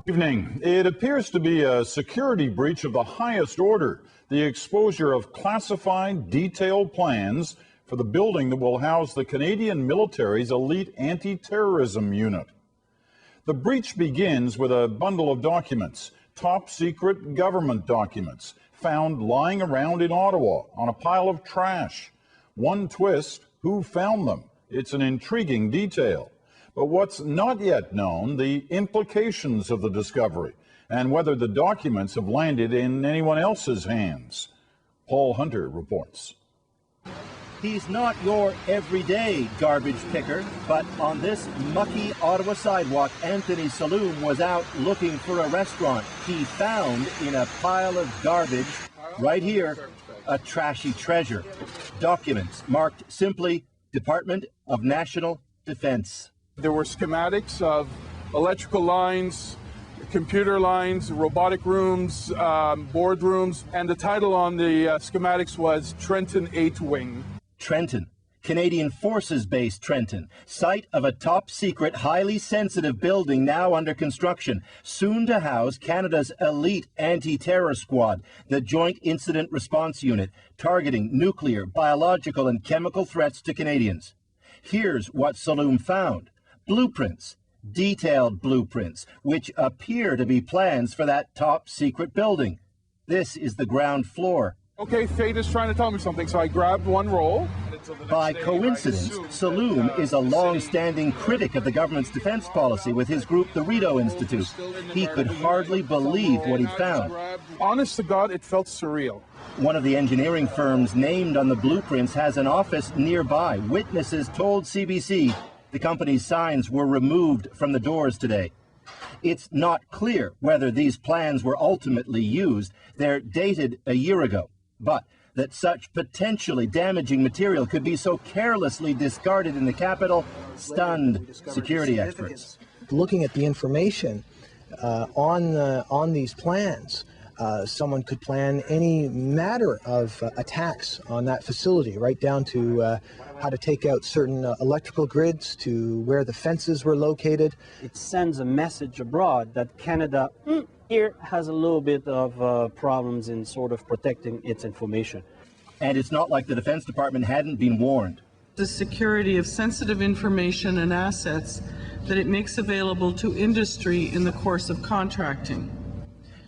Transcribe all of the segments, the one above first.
Evening. It appears to be a security breach of the highest order. The exposure of classified, detailed plans for the building that will house the Canadian military's elite anti-terrorism unit. The breach begins with a bundle of documents, top secret government documents, found lying around in Ottawa on a pile of trash. One twist, who found them? It's an intriguing detail. But what's not yet known, the implications of the discovery and whether the documents have landed in anyone else's hands. Paul Hunter reports. He's not your everyday garbage picker, but on this mucky Ottawa sidewalk, Anthony Salloum was out looking for a restaurant. He found in a pile of garbage, right here, a trashy treasure. Documents marked simply Department of National Defense. There were schematics of electrical lines, computer lines, robotic rooms, boardrooms, and the title on the schematics was Trenton 8 Wing. Trenton, Canadian Forces Base Trenton, site of a top-secret, highly sensitive building now under construction, soon to house Canada's elite anti-terror squad, the Joint Incident Response Unit, targeting nuclear, biological, and chemical threats to Canadians. Here's what Salloum found. Blueprints, detailed blueprints, which appear to be plans for that top-secret building. This is the ground floor. Okay, fate is trying to tell me something, so I grabbed one roll. By coincidence, Salloum is a long-standing critic of the government's defense policy with his group, the Rideau Institute. He could hardly believe what he found. Honest to God, it felt surreal. One of the engineering firms named on the blueprints has an office nearby. Witnesses told CBC the company's signs were removed from the doors today. It's not clear whether these plans were ultimately used. They're dated a year ago. But that such potentially damaging material could be so carelessly discarded in the capital stunned security experts. Looking at the information on these plans, someone could plan any matter of attacks on that facility, right down to how to take out certain electrical grids, to where the fences were located. It sends a message abroad that Canada here has a little bit of problems in sort of protecting its information. And it's not like the Defense Department hadn't been warned. The security of sensitive information and assets that it makes available to industry in the course of contracting.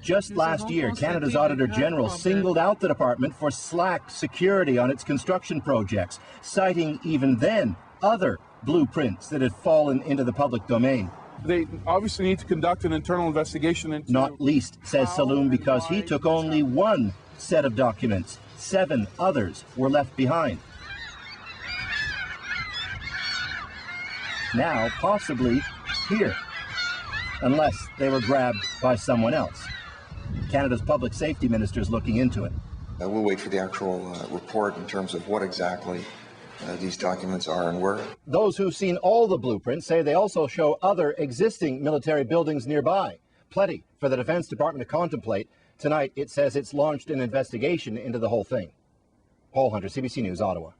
Just last year, Canada's Auditor General singled out the department for slack security on its construction projects, citing even then other blueprints that had fallen into the public domain. They obviously need to conduct an internal investigation into... Not least, says Salloum, because he took only one set of documents. 7 others were left behind. Now, possibly here, unless they were grabbed by someone else. Canada's public safety minister is looking into it. We'll wait for the actual report in terms of what exactly these documents are and were. Those who've seen all the blueprints say they also show other existing military buildings nearby. Plenty for the Defense Department to contemplate. Tonight, it says it's launched an investigation into the whole thing. Paul Hunter, CBC News, Ottawa.